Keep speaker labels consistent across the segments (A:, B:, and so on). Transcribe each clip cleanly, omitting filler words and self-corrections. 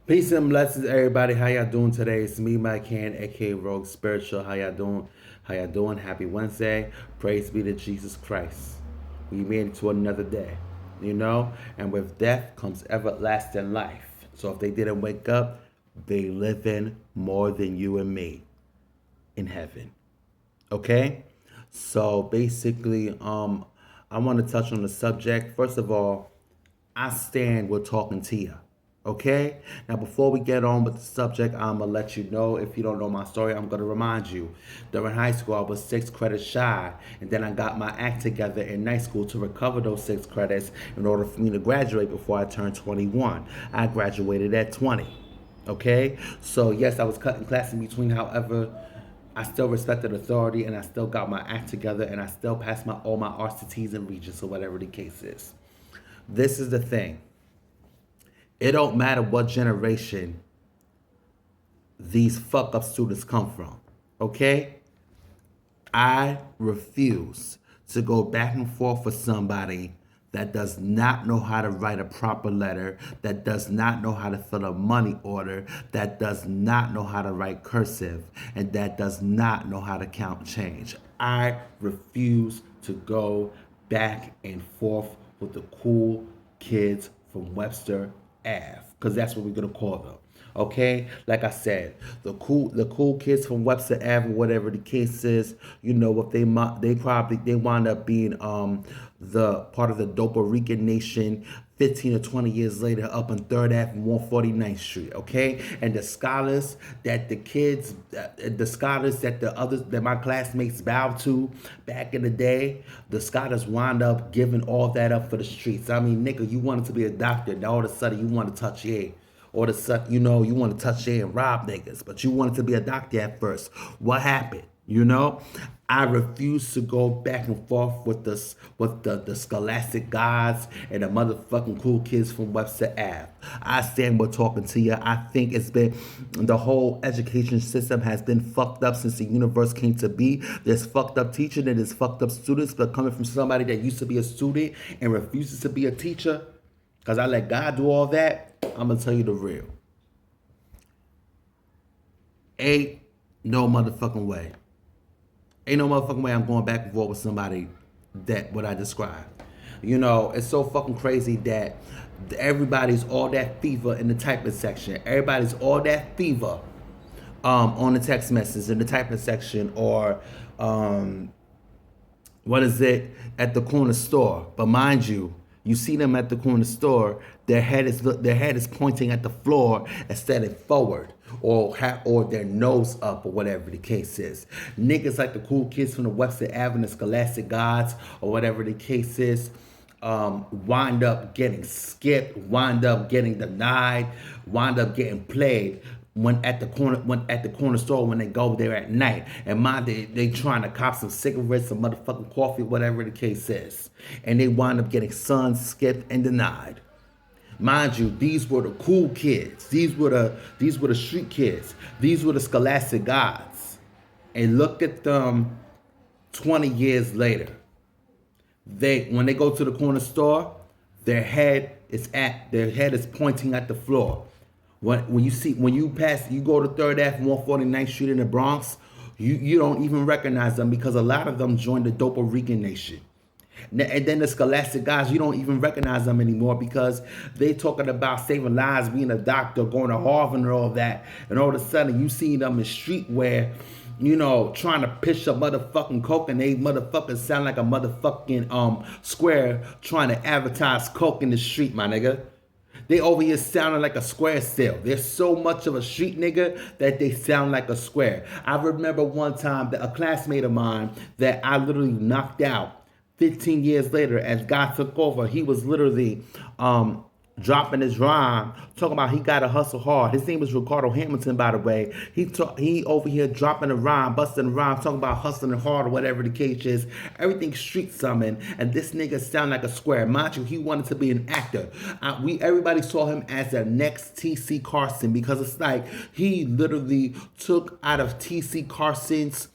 A: Peace and blessings, everybody. How y'all doing today? It's me, Mike Hand, aka Rogue Spiritual. How y'all doing? How y'all doing? Happy Wednesday. Praise be to Jesus Christ. We made it to another day, and with death comes everlasting life. So if they didn't wake up, they live in more than you and me in heaven. Okay? So basically, I want to touch on the subject. First of all, I stand with talking to you. Okay? Now, before we get on with the subject, I'm going to let you know, if you don't know my story, I'm going to remind you. During high school, I was 6 credits shy, and then I got my act together in night school to recover those 6 credits in order for me to graduate before I turned 21. I graduated at 20. Okay? So, yes, I was cutting class in between. However, I still respected authority, and I still got my act together, and I still passed all my RCTs and regents, or whatever the case is. This is the thing. It don't matter what generation these fuck up students come from. Okay? I refuse to go back and forth with somebody that does not know how to write a proper letter, that does not know how to fill a money order, that does not know how to write cursive, and that does not know how to count change. I refuse to go back and forth with the cool kids from Webster Ave, because that's what we're gonna call them. Okay, like I said, the cool kids from Webster Ave, whatever the case is, if they wind up being the part of the Dopa Rican nation 15 or 20 years later up on 3rd Ave and 149th Street, okay? And the scholars that my classmates bowed to back in the day, the scholars wind up giving all that up for the streets. I mean, nigga, you wanted to be a doctor, now all of a sudden you want to touch your head. Or you want to touch your and rob niggas, but you wanted to be a doctor at first. What happened? I refuse to go back and forth with the Scholastic Gods and the motherfucking cool kids from Webster Ave. I stand with talking to you. I think the whole education system has been fucked up since the universe came to be. There's fucked up teaching and there's fucked up students, but coming from somebody that used to be a student and refuses to be a teacher, because I let God do all that, I'm going to tell you the real. Ain't no motherfucking way. Ain't no motherfucking way I'm going back and forth with somebody that what I described. It's so fucking crazy that everybody's all that fever in the typing section. Everybody's all that fever on the text message in the typing section, or what is it, at the corner store. But mind you, you see them at the corner store, their head is pointing at the floor instead of forward, or their nose up, or whatever the case is. Niggas like the cool kids from the Webster Avenue, Scholastic Gods, or whatever the case is, wind up getting skipped, wind up getting denied, wind up getting played when at the corner store when they go there at night. And mind they trying to cop some cigarettes, some motherfucking coffee, whatever the case is. And they wind up getting sunned, skipped, and denied. Mind you, these were the cool kids. These were the street kids. These were the Scholastic Gods. And look at them 20 years later. When they go to the corner store, their head is pointing at the floor. When you go to 3rd Ave and 149th Street in the Bronx, you don't even recognize them, because a lot of them joined the Dopa Rican nation. And then the Scholastic Guys, you don't even recognize them anymore, because they talking about saving lives, being a doctor, going to Harvard and all that. And all of a sudden you see them in streetwear, trying to pitch a motherfucking coke, and they motherfuckers sound like a motherfucking square trying to advertise coke in the street, my nigga. They over here sounding like a square still. They're so much of a street nigga that they sound like a square. I remember one time that a classmate of mine that I literally knocked out 15 years later as God took over, he was literally dropping his rhyme, talking about he gotta hustle hard. His name was Ricardo Hamilton, by the way. He over here dropping a rhyme, busting a rhyme, talking about hustling hard or whatever the case is. Everything street summon, and this nigga sound like a square. Mind you, he wanted to be an actor. Everybody saw him as the next T.C. Carson, because it's like he literally took out of T.C. Carson's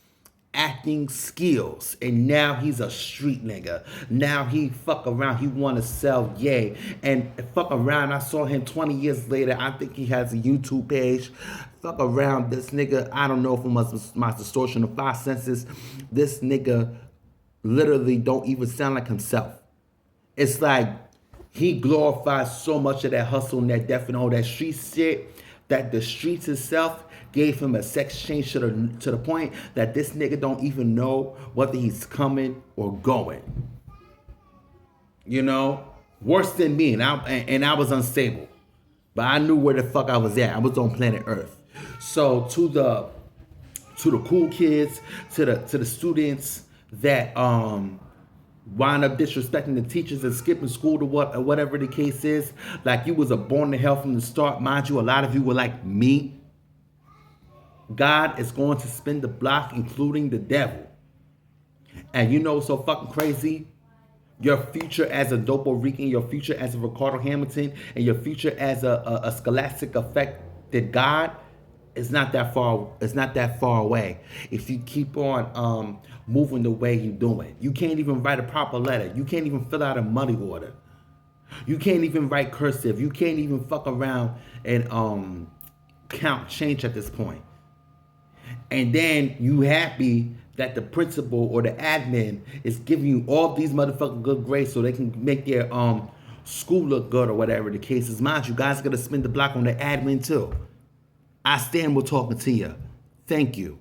A: acting skills, and now he's a street nigga. Now he fuck around, he wanna sell yay, and fuck around. I saw him 20 years later. I think he has a YouTube page. Fuck around, this nigga. I don't know if it was my distortion of five senses. This nigga literally don't even sound like himself. It's like he glorifies so much of that hustle and that death and all that street shit that the streets itself gave him a sex change to the point that this nigga don't even know whether he's coming or going. You know, worse than me, and I was unstable, but I knew where the fuck I was at. I was on planet Earth. So to the cool kids, to the students that wind up disrespecting the teachers and skipping school to whatever the case is, like you was a born to hell from the start. Mind you, a lot of you were like me. God is going to spin the block, including the devil. And you know what's so fucking crazy? Your future as a Dopo Rican, your future as a Ricardo Hamilton, and your future as a scholastic affected God is not that far. It's not that far away. If you keep on moving the way you're doing, you can't even write a proper letter. You can't even fill out a money order. You can't even write cursive. You can't even fuck around and count change at this point. And then you happy that the principal or the admin is giving you all these motherfucking good grades so they can make their school look good or whatever the case is. Mind you, guys are gonna spin the block on the admin too. I stand with talking to you. Thank you.